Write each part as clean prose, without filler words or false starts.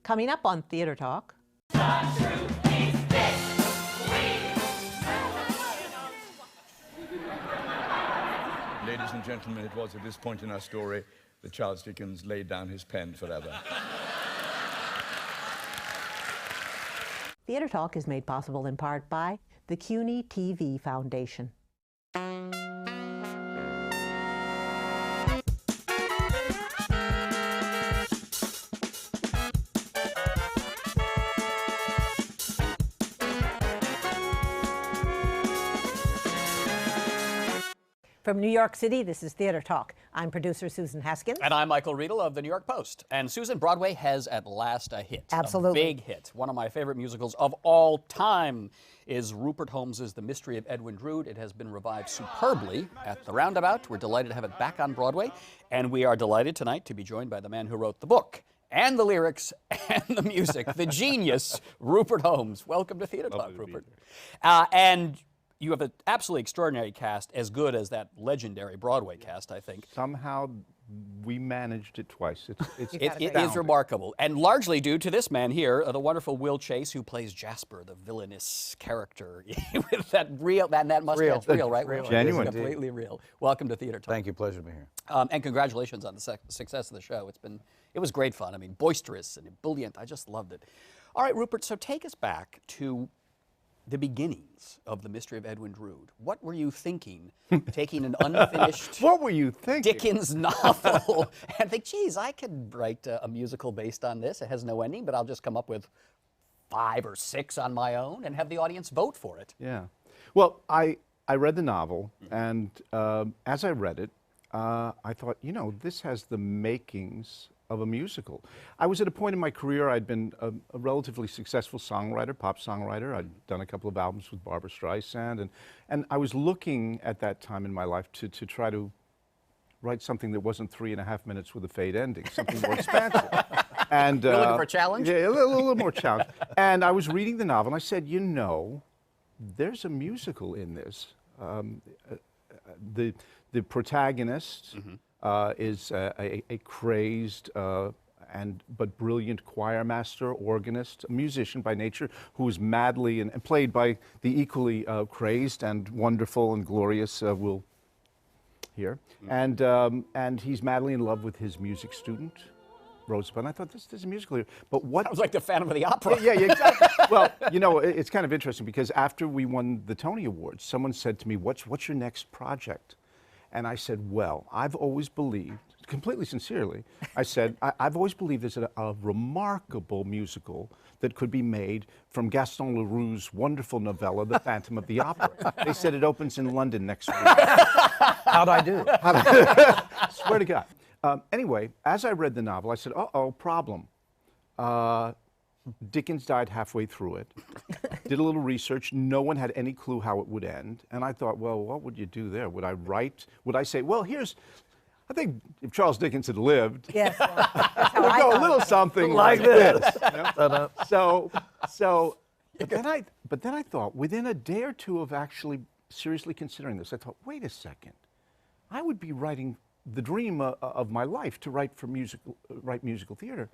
Coming up on Theater Talk. Ladies and gentlemen, it was at this point in our story that Charles Dickens laid down his pen forever. Theater Talk is made possible in part by the CUNY TV Foundation. From New York City, this is Theater Talk. I'm producer Susan Haskins. And I'm Michael Riedel of the New York Post. And Susan, Broadway has at last a hit. Absolutely. A big hit. One of my favorite musicals of all time is Rupert Holmes' The Mystery of Edwin Drood. It has been revived superbly at the Roundabout. We're delighted to have it back on Broadway. And we are delighted tonight to be joined by the man who wrote the book and the lyrics and the music, the genius, Rupert Holmes. Welcome to Theater Talk, Rupert. And you have an absolutely extraordinary cast, as good as that legendary Broadway cast, I think. Somehow we managed it twice. It is remarkable, and largely due to this man here, the wonderful Will Chase, who plays Jasper, the villainous character with that mustache. Real, right? Real. Genuine. Completely real. Welcome to Theater Talk. Thank you. Pleasure to be here. And congratulations on the success of the show. It was great fun. I mean, boisterous and ebullient. I just loved it. All right, Rupert, so take us back to the beginnings of The Mystery of Edwin Drood. What were you thinking, taking an unfinished What were you thinking? Dickens novel and think, geez, I could write a musical based on this. It has no ending, but I'll just come up with 5 or 6 on my own and have the audience vote for it. Yeah. Well, I read the novel, and as I read it, I thought, you know, this has the makings of a musical. I was at a point in my career, I'd been a relatively successful songwriter, pop songwriter. I'd done a couple of albums with Barbra Streisand, and I was looking at that time in my life to try to write something that wasn't 3.5 minutes with a fade ending, something more expansive. And You're looking for a challenge? Yeah, a little more challenge. And I was reading the novel, and I said, you know, there's a musical in this. The protagonist is a crazed but brilliant choir master, organist, a musician by nature, who is madly and played by the equally crazed and wonderful and glorious Will here. And he's madly in love with his music student, Rosebud. And I thought, this is a musical here. But what? Sounds like the Phantom of the Opera. Yeah, exactly. Well, you know, it's kind of interesting because after we won the Tony Awards, someone said to me, what's your next project? And I said, well, I've always believed, completely sincerely, I said, I've always believed there's a remarkable musical that could be made from Gaston Leroux's wonderful novella, The Phantom of the Opera. They said it opens in London next week. How'd I do? Swear to God. Anyway, as I read the novel, I said, uh-oh, problem. Dickens died halfway through it. Did a little research. No one had any clue how it would end. And I thought, well, what would you do there? Would I write? Would I say, well, I think if Charles Dickens had lived, Yes, that's how we'd I go a thought. little something like this. You know? But then I thought, within a day or two of actually seriously considering this, I thought, wait a second. I would be writing the dream of my life to write musical theater.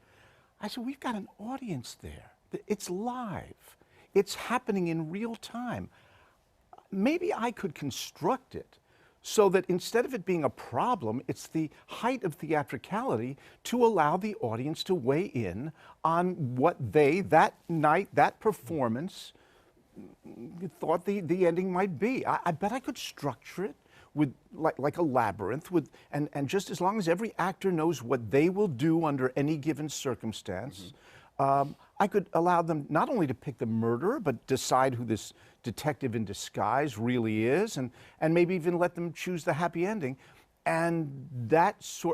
I said, we've got an audience there. It's live. It's happening in real time. Maybe I could construct it so that instead of it being a problem, it's the height of theatricality to allow the audience to weigh in on what they, that night, that performance, thought the ending might be. I bet I could structure it with like a labyrinth, and just as long as every actor knows what they will do under any given circumstance, I could allow them not only to pick the murderer, but decide who this detective in disguise really is, and maybe even let them choose the happy ending. And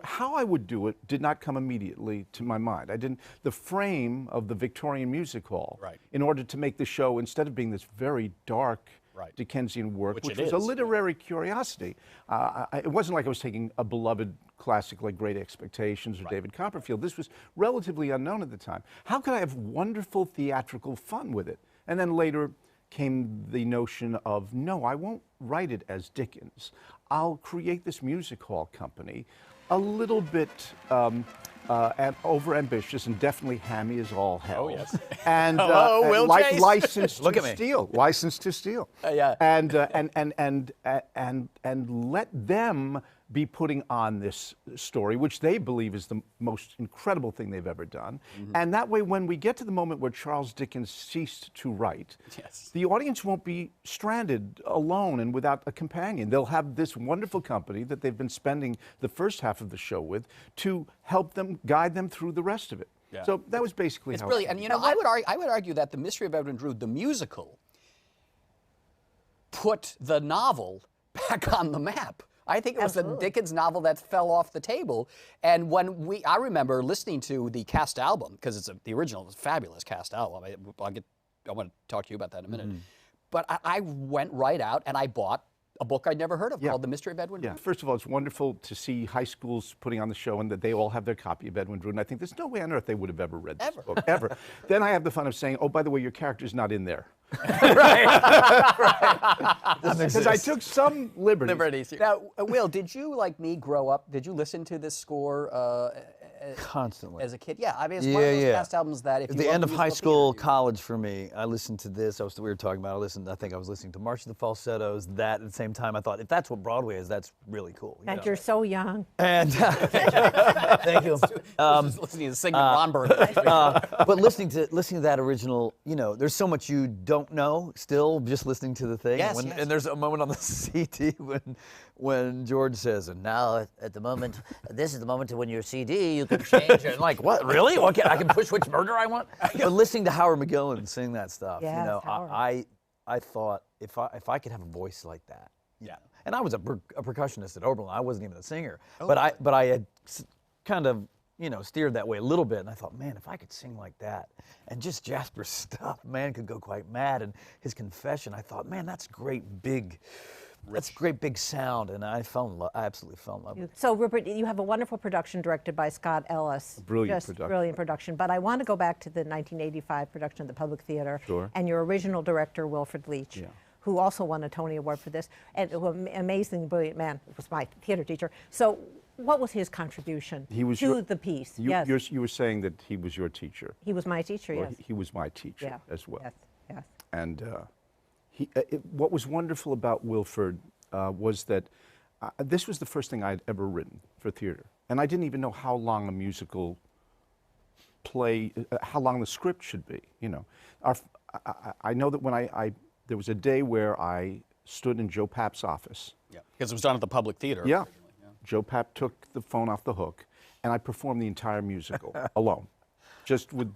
how I would do it did not come immediately to my mind. The frame of the Victorian Music Hall, in order to make the show, instead of being this very dark, Dickensian work, which was a literary curiosity. It wasn't like I was taking a beloved classic like Great Expectations or David Copperfield. This was relatively unknown at the time. How could I have wonderful theatrical fun with it? And then later came the notion of, no, I won't write it as Dickens. I'll create this music hall company a little bit and overambitious and definitely hammy as all hell. Oh, yes. And Hello, Will Chase. licensed Look to at me. steal. Licensed to steal. Yeah. And let them be putting on this story, which they believe is the most incredible thing they've ever done. And that way, when we get to the moment where Charles Dickens ceased to write, Yes. the audience won't be stranded alone and without a companion. They'll have this wonderful company that they've been spending the first half of the show with to help them, guide them through the rest of it. Yeah. So that was basically It's how brilliant. it And, you know, I would argue that The Mystery of Edwin Drood, the musical, put the novel back on the map. I think it was the Dickens novel that fell off the table. And when I remember listening to the cast album, because the original is a fabulous cast album. I want to talk to you about that in a minute. But I went right out and I bought a book I'd never heard of called The Mystery of Edwin Drood. Yeah, first of all, it's wonderful to see high schools putting on the show and that they all have their copy of Edwin Drood. And I think there's no way on earth they would have ever read this book, ever. Then I have the fun of saying, oh, by the way, your character's not in there. Because I took some liberties. Now, Will, did you, like me, grow up? Did you listen to this score Constantly. as a kid? Yeah, I mean, it's one of those cast albums that if At you the love end of musical high school, theater, college for me, I listened to this. We were talking about. I think I was listening to March of the Falsettos. That at the same time, I thought if that's what Broadway is, that's really cool. You And know? you're so young. And thank you. listening to Sigmund Romberg. But listening to that original, you know, there's so much you don't know still just listening to the thing. Yes, and, yes. and there's a moment on the CD when George says, and now at the moment, this is the moment when your CD you can change it. And like, what, really? I can push which burger I want? But listening to Howard McGillen sing that stuff, Yes, you know, Howard. I thought if I could have a voice like that, Yeah. and I was a percussionist at Oberlin. I wasn't even a singer, but I had kind of, you know, steered that way a little bit, and I thought, man, if I could sing like that, and just Jasper's stuff, man, could go quite mad, and his confession, I thought, man, that's great big sound, and I absolutely fell in love with it. So, Rupert, you have a wonderful production directed by Scott Ellis. Brilliant Just brilliant production. But I want to go back to the 1985 production of the Public Theater. Sure. And your original director, Wilford Leech, who also won a Tony Award for this. And amazing, brilliant man. It was my theater teacher. So, what was his contribution to the piece? You were saying that he was your teacher. He was my teacher, Well, yes. he was my teacher as well. Yes. And what was wonderful about Wilford was that this was the first thing I'd ever written for theater. And I didn't even know how long a musical play, how long the script should be, you know. I know that when there was a day where I stood in Joe Papp's office. Yeah, because it was done at the Public Theater. Yeah. Joe Papp took the phone off the hook, and I performed the entire musical alone, just with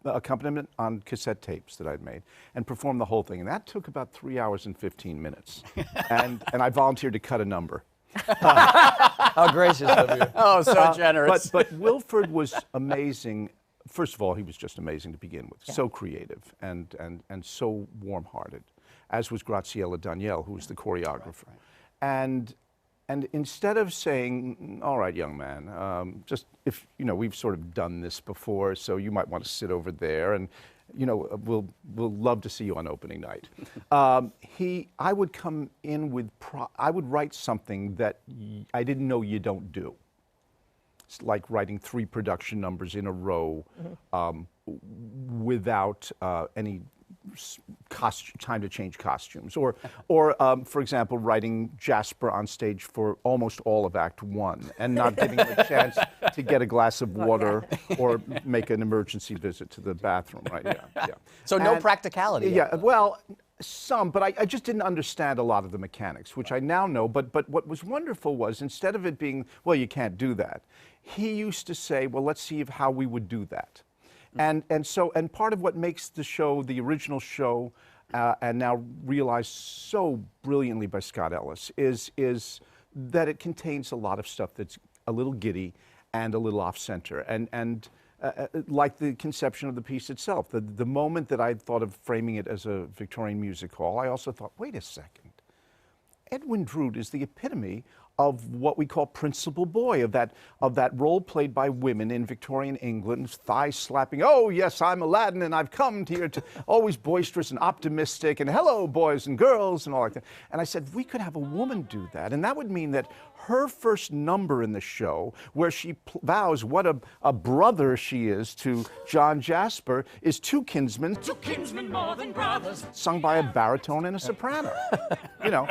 accompaniment on cassette tapes that I'd made, and performed the whole thing. And that took about 3 hours and 15 minutes. and I volunteered to cut a number. How gracious of you. Oh, so generous. But Wilford was amazing. First of all, he was just amazing to begin with. So creative and so warm-hearted, as was Graziella Daniele, who was the choreographer. And instead of saying, all right, young man, just if, you know, we've sort of done this before, so you might want to sit over there, and, you know, we'll love to see you on opening night. I would come in with, I would write something that I didn't know you don't do. It's like writing 3 production numbers in a row without any time to change costumes, or for example, writing Jasper on stage for almost all of Act 1 and not giving him a chance to get a glass of water or make an emergency visit to the bathroom, right? Yeah. So no practicality. Yeah, well, some, but I just didn't understand a lot of the mechanics, which I now know. But what was wonderful was, instead of it being, well, you can't do that, he used to say, well, let's see how we would do that. And part of what makes the show, the original show, and now realized so brilliantly by Scott Ellis, is that it contains a lot of stuff that's a little giddy and a little off-center, and like the conception of the piece itself. The moment that I thought of framing it as a Victorian music hall, I also thought, wait a second, Edwin Drood is the epitome of what we call principal boy, of that role played by women in Victorian England, thigh slapping, oh yes, I'm Aladdin and I've come here to, always boisterous and optimistic, and hello boys and girls and all like that. And I said, we could have a woman do that, and that would mean that her first number in the show, where she vows what a brother she is to John Jasper, is two kinsmen more than brothers, sung by a baritone and a soprano. You know,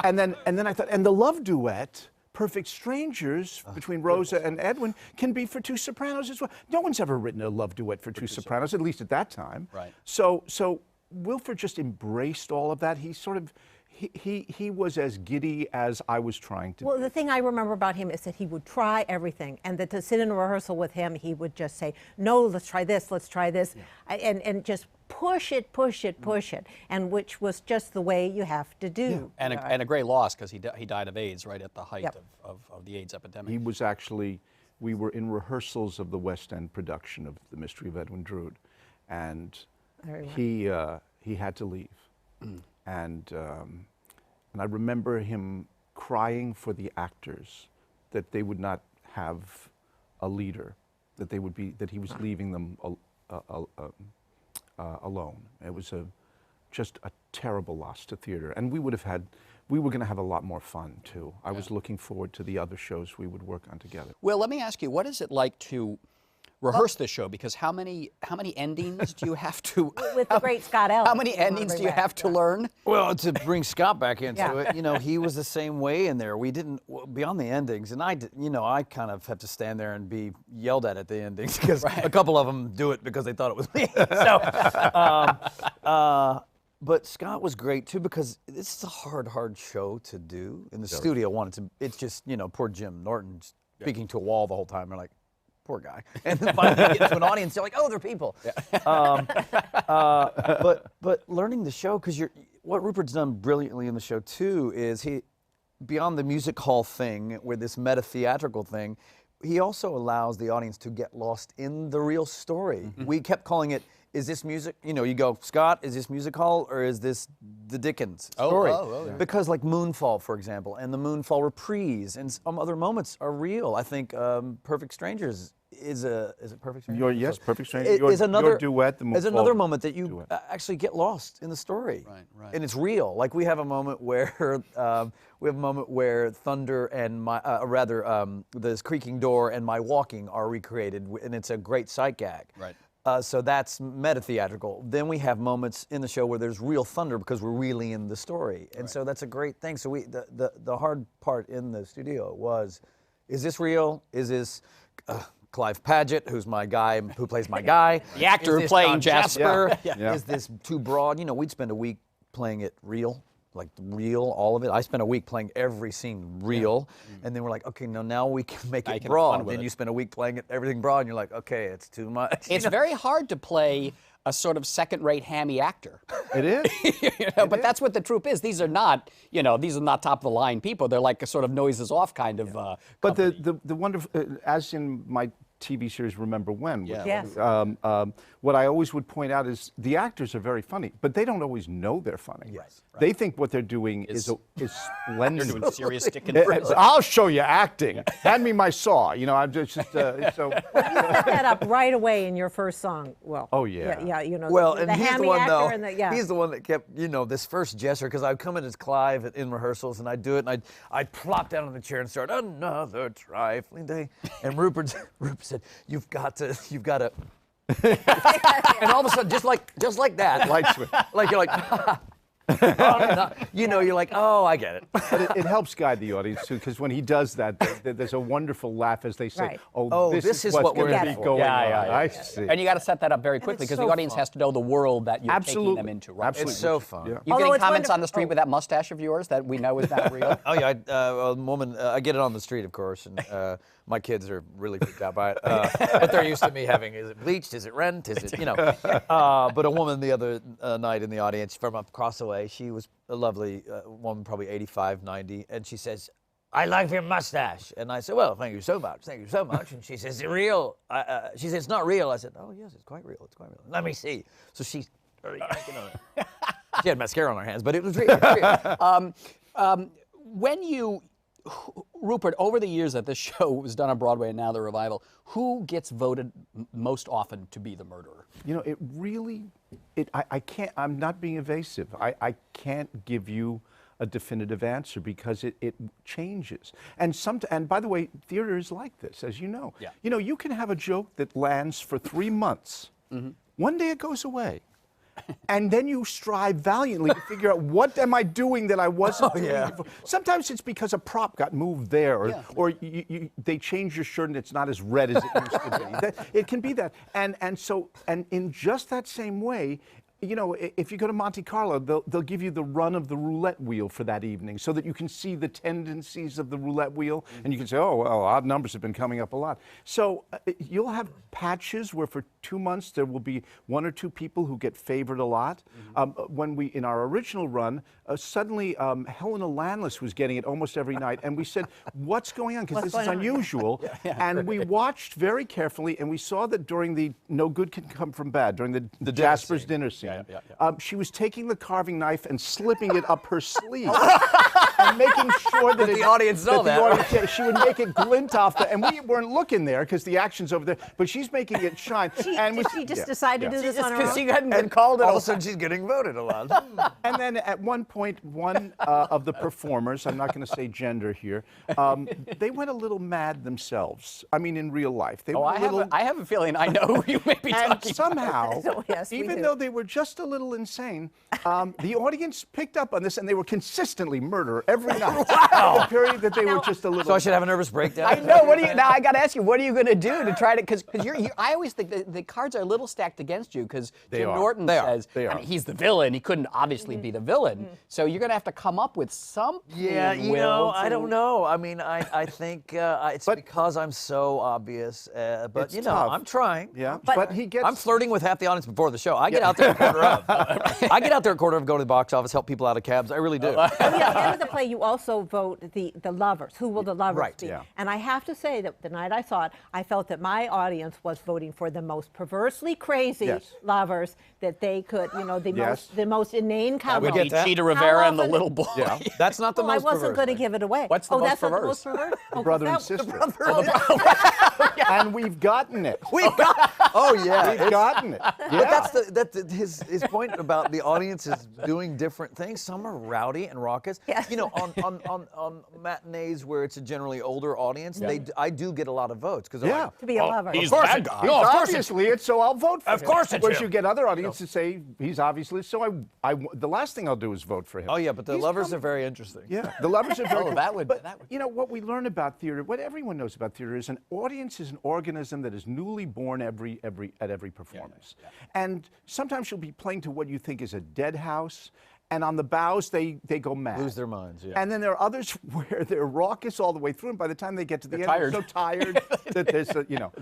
and then I thought, and the love duet, Perfect Strangers, between Rosa and Edwin, can be for two sopranos as well. No one's ever written a love duet for two sopranos, at least at that time. Right. So Wilford just embraced all of that. He sort of, he was as giddy as I was trying to. Well, the thing I remember about him is that he would try everything, and that to sit in a rehearsal with him, he would just say, no, let's try this, and just push it, and which was just the way you have to do. And a great loss, because he died of AIDS right at the height of the AIDS epidemic. He was actually, we were in rehearsals of the West End production of The Mystery of Edwin Drood, and he had to leave. And I remember him crying for the actors that they would not have a leader, that he was leaving them alone. It was just a terrible loss to theater, and we were going to have a lot more fun too. I was looking forward to the other shows we would work on together. Well, let me ask you, what is it like to rehearse this show? Because how many endings do you have to? With the great Scott Ellis. How many endings do you have to learn? Well, to bring Scott back into it, you know, he was the same way in there. We didn't, beyond the endings, and I kind of have to stand there and be yelled at the endings, because a couple of them do it because they thought it was me. But Scott was great too, because this is a hard show to do. In the studio, it's just, you know, poor Jim Norton speaking to a wall the whole time. They're like, poor guy. And then finally you get to an audience, they're like, oh, they're people. But learning the show, because what Rupert's done brilliantly in the show too is beyond the music hall thing, with this meta-theatrical thing, he also allows the audience to get lost in the real story. We kept calling it, is this music, you know, you go, Scott, is this music hall or is this the Dickens story? Because like Moonfall, for example, and the Moonfall reprise and some other moments are real. I think Perfect Strangers is it Perfect Strangers? Perfect Strangers. Your duet, the Moonfall. Is another moment that you actually get lost in the story. Right. And it's real. Like we have a moment where thunder and this creaking door and my walking are recreated, and it's a great sight gag. Right. So that's meta-theatrical. Then we have moments in the show where there's real thunder because we're really in the story. And so that's a great thing. So the hard part in the studio was, is this real? Is this Clive Paget, who's my guy, who plays my guy? The actor playing Jasper. Is this too broad? You know, we'd spend a week playing it real. Like real, all of it. I spent a week playing every scene real, and then we're like, okay, now we can make it broad. Then you spend a week playing it everything broad, and you're like, okay, it's too much. It's very hard to play a sort of second-rate hammy actor. It is. But that's what the troupe is. These are not, top-of-the-line people. They're like a sort of noises off kind of. But the wonderful, as in my TV series Remember When. Yes. What I always would point out is the actors are very funny, but they don't always know they're funny. Yes. Right. They think what they're doing is splendid. They're doing serious Dickens. I'll show you acting. Hand me my saw. I'm just so. Well, you set that up right away in your first song. Well. Oh yeah. Yeah. Well, the and he's the hammy one actor though. He's the one that kept this first gesture, because I'd come in as Clive in rehearsals and I'd do it and I'd plop down on the chair and start another trifling day, and Rupert said, You've got to. And all of a sudden, just like that, Light switch. like you're like, you're like, oh, I get it. But it helps guide the audience too, because when he does that, there's a wonderful laugh as they say, Right. "Oh, this is what we're going to be going on." I see. And you got to set that up very quickly, because the audience has to know the world that you're taking them into. Right? Absolutely. It's so fun. Yeah. You getting comments on the street with that mustache of yours that we know is not real? Oh yeah, a woman. I get it on the street, of course, and my kids are really freaked out by it. But they're used to me having, is it bleached? Is it rent? Is it, But a woman the other night in the audience from across the way, she was a lovely woman, probably 85, 90, and she says, I like your mustache. And I said, well, thank you so much. Thank you so much. And she says, is it real? She says, it's not real. I said, oh, yes, it's quite real. It's quite real. Let me see. So she started yanking on it. She had mascara on her hands, but it was real. When you Rupert, over the years that this show was done on Broadway and now the revival, who gets voted most often to be the murderer? You know, it really, I can't, I'm not being evasive. I can't give you a definitive answer because it changes. And by the way, theater is like this, as you know. Yeah. You know, you can have a joke that lands for 3 months. One day it goes away. And then you strive valiantly to figure out what am I doing that I wasn't doing before. Sometimes it's because a prop got moved there, or they changed your shirt and it's not as red as it used to be. It can be that. And in just that same way, you know, if you go to Monte Carlo, they'll give you the run of the roulette wheel for that evening so that you can see the tendencies of the roulette wheel and you can say, oh, well, odd numbers have been coming up a lot. So you'll have patches where for 2 months there will be 1 or 2 people who get favored a lot. When in our original run, suddenly Helena Landless was getting it almost every night and we said, what's going on? Because this is unusual. And we watched very carefully and we saw that during the No Good Can Come From Bad, during the Jasper's dinner scene, she was taking the carving knife and slipping it up her sleeve and making sure that the audience saw that. She would make it glint off and we weren't looking there because the action's over there, but she's making it shine. She just decided to do this on her own. Because she hadn't been called, and all of a sudden she's getting voted a lot. And then at one point, one of the performers, I'm not going to say gender here, they went a little mad themselves. I mean, in real life. They went I have a feeling I know who you may be talking and somehow, So, yes, we even do. though they were just a little insane, the audience picked up on this and they were consistently murder every night. The period that they were just a little. So I should have a nervous breakdown. I know. What do you now? I got to ask you. What are you going to do to try to? Because I always think the cards are a little stacked against you because Jim Norton says I mean, he's the villain. He couldn't obviously be the villain. So you're going to have to come up with something. Yeah, you know, I don't know. I mean, I think it's because I'm so obvious. But It's you know, tough. I'm trying. Yeah, but he gets. I'm flirting with half the audience before the show. I get out there a quarter of. I get out there a quarter of, go to the box office, help people out of cabs. I really do. At the end of the play, you also vote the lovers. Who will the lovers Right, be? yeah. And I have to say that the night I saw it, I felt that my audience was voting for the most perversely crazy lovers that they could, you know, the most inane couple. Would get be that. Cheetah Rivera and the often- little boy. Yeah. That's not the Well, I most wasn't going to perverse. give it away. What's the most that's perverse? not the most perverse? Oh, brother and that- sister. Oh, And we've gotten it. We've got. Oh yeah. We've gotten it. Yeah. But that's his point about the audience is doing different things. Some are rowdy and raucous. Yes. You know, on matinees where it's a generally older audience, I do get a lot of votes because Yeah. to be a lover. He's course bad it- guy. He's No, of course obviously it, so I'll vote for him. Of course it's Whereas him. you get other audiences say he's obviously, so the last thing I'll do is vote for him. Oh yeah, but the He's lovers coming. are very interesting. Yeah, the lovers are very Oh, good. that would- But, that would- you know, what we learn about theater, what everyone knows about theater is an audience is an organism that is newly born at every performance. And sometimes you'll be playing to what you think is a dead house, and on the bows they go mad. Lose their minds, yeah. And then there are others where they're raucous all the way through, and by the time they get to the end, tired. they're so tired that there's a, you know.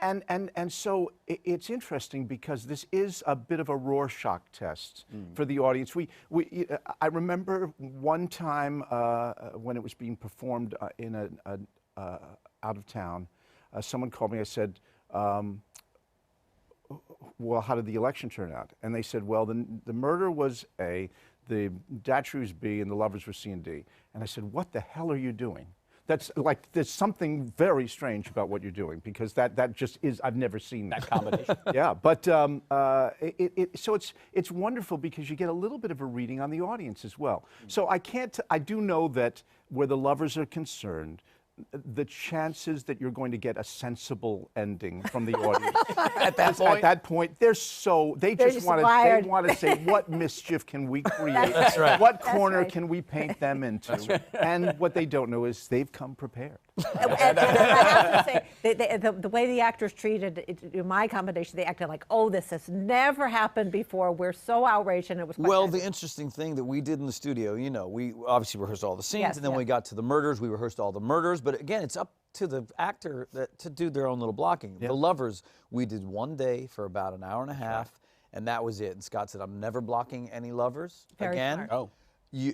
And so it's interesting because this is a bit of a Rorschach test for the audience. I remember one time when it was being performed in out of town, someone called me. I said, well, how did the election turn out? And they said, well, the murder was A, the Datchery was B, and the lovers were C and D. And I said, what the hell are you doing? That's like, there's something very strange about what you're doing because that just is, I've never seen That combination. Yeah, but so it's wonderful because you get a little bit of a reading on the audience as well. So I do know that where the lovers are concerned, the chances that you're going to get a sensible ending from the audience At that point, they just just want wired. to say, what mischief can we create? That's right. What corner right. can we paint them into? And what they don't know is they've come prepared. And I have to say, the way the actors treated it, in my combination, they acted like, oh, this has never happened before. We're so outraged, and it was quite Well, nice. the interesting thing that we did in the studio, you know, we obviously rehearsed all the scenes, Yes, and then yeah. we got to the murders, we rehearsed all the murders, but again, it's up to the actor to do their own little blocking. The lovers, we did one day for about an hour and a half, and that was it. And Scott said, I'm never blocking any lovers Very again. smart. Oh.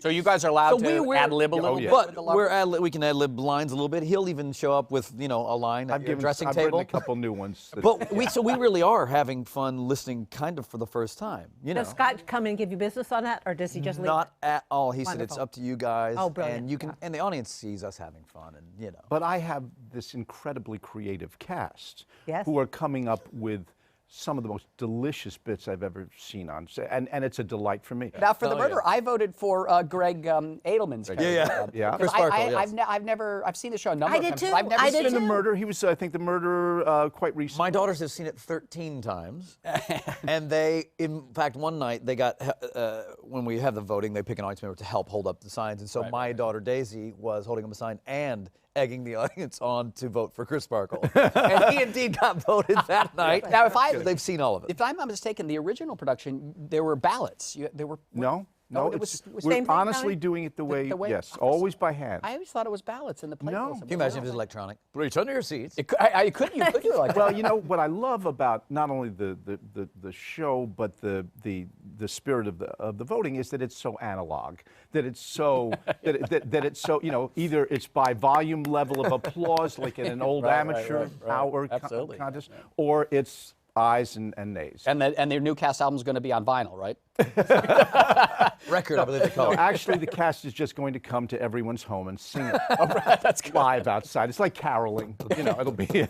So you guys are allowed to ad lib a little bit? with the But we can ad lib lines a little bit. He'll even show up with, a line at your dressing table. I've written a couple new ones. But we really are having fun listening kind of for the first time. Does Scott come and give you business on that, or does he just leave? Not at all. He said Wonderful. it's up to you guys. Oh, brilliant. And you can, and the audience sees us having fun, and But I have this incredibly creative cast Yes. who are coming up with some of the most delicious bits I've ever seen on set, and it's a delight for me. Now, for the murder, I voted for Greg Edelman's character. Yeah. Chris Sparkle, yes. I've seen the show a number of did times. too. I've never I seen did The too. murder, he was, I think, the murder quite recently. My daughters have seen it 13 times, and they, in fact, one night they got, when we have the voting, they pick an audience member to help hold up the signs, and so my daughter Daisy was holding up a sign and egging the audience on to vote for Chris Sparkle. And he indeed got voted that night. Now, if they've seen all of it. If I'm not mistaken, the original production, there were ballots. There were No, it it's, was we're same thing, honestly Tony? doing it the way, way- always by hand. I always thought it was ballots in the play. No. Can you imagine if it was electronic? Please turn to your seats. You could do it like Well, that. what I love about not only the show, but the spirit of the voting is that it's so analog, that it's so that it's so either it's by volume level of applause like in an old amateur hour Absolutely. contest, or it's ayes and nays. And their new cast album is going to be on vinyl, right? Record, I believe they call No, it. actually, the cast is just going to come to everyone's home and sing it That's live outside. It's like caroling. It'll be,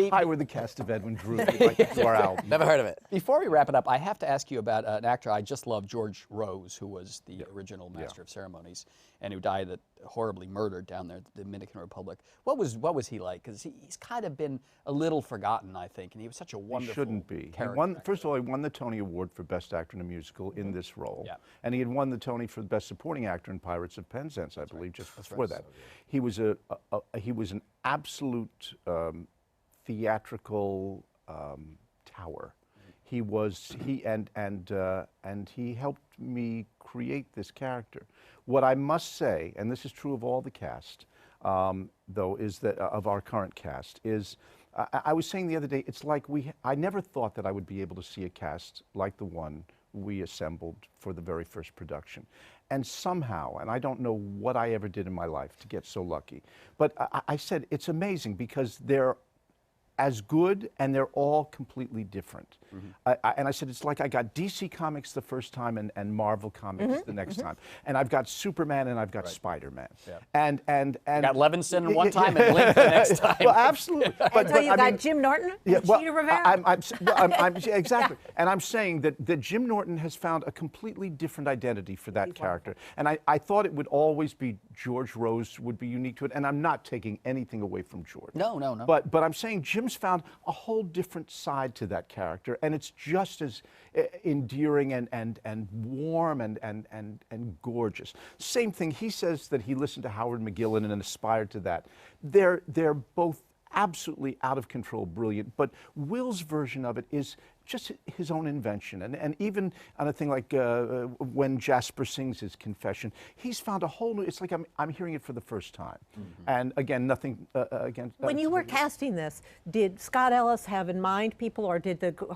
hi, we're the cast of Edwin Drood. We'd like to do our album. Never heard of it. Before we wrap it up, I have to ask you about an actor I just love, George Rose, who was the original Master of Ceremonies and who died horribly murdered down there in the Dominican Republic. What was he like? Because he's kind of been a little forgotten, I think, and he was such a wonderful Shouldn't be. character. First of all, he won the Tony Award for Best Actor in a Musical in this role. Yeah. And he had won the Tony for the Best Supporting Actor in Pirates of Penzance, I believe, just before that. He was he was an absolute theatrical tower. He helped me create this character. What I must say, and this is true of all the cast, though, is that of our current cast, is I was saying the other day, it's like I never thought that I would be able to see a cast like the one we assembled for the very first production. And somehow, and I don't know what I ever did in my life to get so lucky, but I said it's amazing because they're as good and they're all completely different. And I said, it's like I got DC Comics the first time and Marvel Comics the next time. And I've got Superman and I've got Spider-Man. Yeah. And Got Levinson one time and Link the next time. Well, absolutely. So you got Jim Norton and Cheetah Rivera? Exactly. And I'm saying that Jim Norton has found a completely different identity for that character. And I thought it would always be George Rose would be unique to it. And I'm not taking anything away from George. No. But I'm saying Jim's found a whole different side to that character. And it's just as endearing and warm and gorgeous. Same thing, he says that he listened to Howard McGillen and aspired to that. They're both absolutely out of control brilliant, but Will's version of it is just his own invention. And even on a thing like when Jasper sings his confession, he's found a whole new, it's like I'm hearing it for the first time. And again, nothing against... When you were casting this, did Scott Ellis have in mind people, or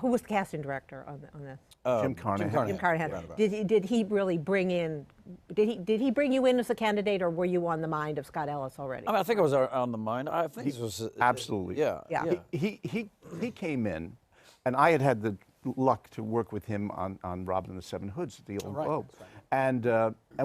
who was the casting director on this? Jim Carnahan. Jim Carnahan. Did he really bring in, did he bring you in as a candidate, or were you on the mind of Scott Ellis already? I mean, I think I was on the mind. I think this was... Absolutely. Yeah. He came in, and I had the luck to work with him on Robin and the Seven Hoods at the Old Globe. And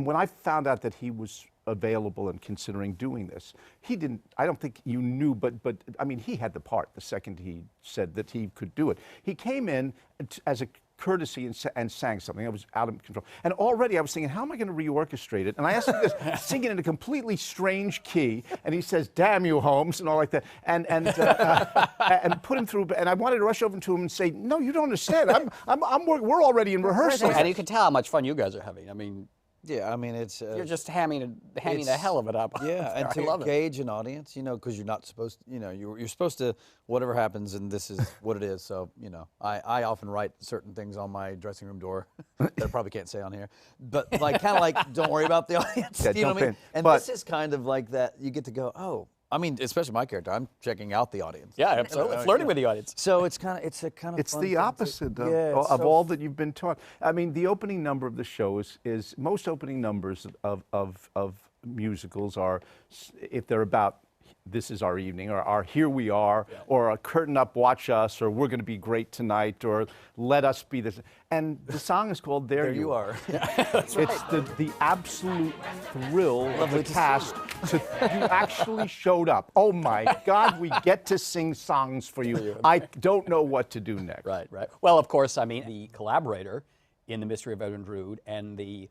when I found out that he was available and considering doing this, he didn't, I don't think you knew, but I mean, he had the part the second he said that he could do it. He came in as a courtesy and sang something. I was out of control. And already I was thinking, how am I going to reorchestrate it? And I asked him this, singing in a completely strange key, and he says, "Damn you, Holmes," and all like that, and put him through. And I wanted to rush over to him and say, "No, you don't understand. We're already in rehearsal." And you can tell how much fun you guys are having. I mean, Yeah, I mean, it's... you're just hamming the hell of it up. Yeah, and I to love it. engage an audience, because you're not supposed to, you're supposed to, whatever happens, and this is what it is. So, I often write certain things on my dressing room door that I probably can't say on here. But, kind of like, don't worry about the audience. Yeah, You know what I mean? don't pay. And But- this is kind of like that. You get to go, oh, I mean, especially my character, I'm checking out the audience. Yeah, absolutely. Flirting with the audience. So it's kind of, it's a kind of It's fun the thing to- opposite Yeah, it's of so all that you've been taught. I mean, the opening number of the show is most opening numbers of musicals are, if they're about this is our evening, or our here we are, or a curtain up, watch us, or we're going to be great tonight, or let us be this. And the song is called There You Are. It's the absolute thrill of the cast you actually showed up. Oh my God, we get to sing songs for you. I don't know what to do next. Right, right. Well, of course, I mean, the collaborator in The Mystery of Edwin Drood and the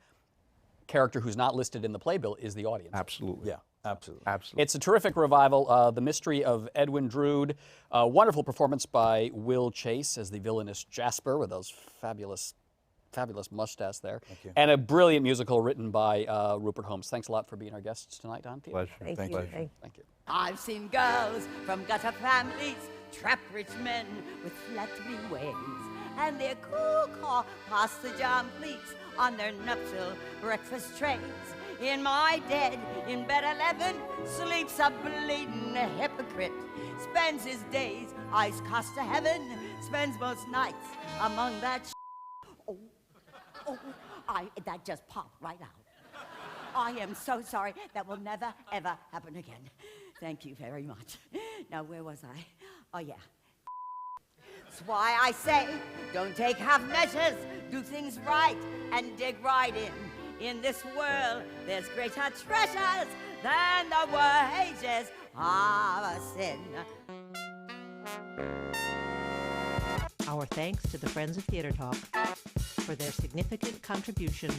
character who's not listed in the playbill is the audience. Absolutely. Yeah, absolutely. Absolutely. It's a terrific revival, The Mystery of Edwin Drood. Wonderful performance by Will Chase as the villainous Jasper with those fabulous mustache there. Thank you. And a brilliant musical written by Rupert Holmes. Thanks a lot for being our guests tonight on TV. Pleasure. Thank you. Thank you. I've seen girls from gutter families trap rich men with flattering ways, and their cool call past the jam fleets on their nuptial breakfast trays. In my dead, in bed 11, sleeps a bleeding hypocrite. Spends his days eyes cast to heaven, spends most nights among that that just popped right out. I am so sorry. That will never, ever happen again. Thank you very much. Now, where was I? Oh, yeah. That's why I say, don't take half measures, do things right, and dig right in. In this world, there's greater treasures than the wages of sin. Our thanks to the Friends of Theater Talk for their significant contribution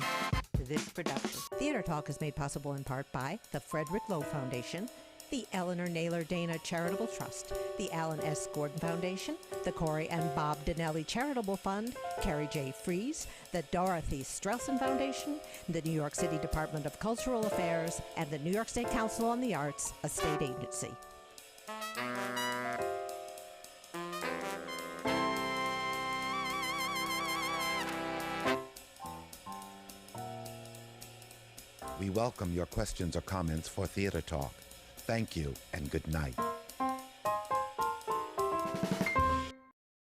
to this production. Theater Talk is made possible in part by the Frederick Lowe Foundation, the Eleanor Naylor Dana Charitable Trust, the Alan S. Gordon Foundation, the Corey and Bob Donnelly Charitable Fund, Carrie J. Fries, the Dorothy Strelson Foundation, the New York City Department of Cultural Affairs, and the New York State Council on the Arts, a state agency. We welcome your questions or comments for Theater Talk. Thank you and good night.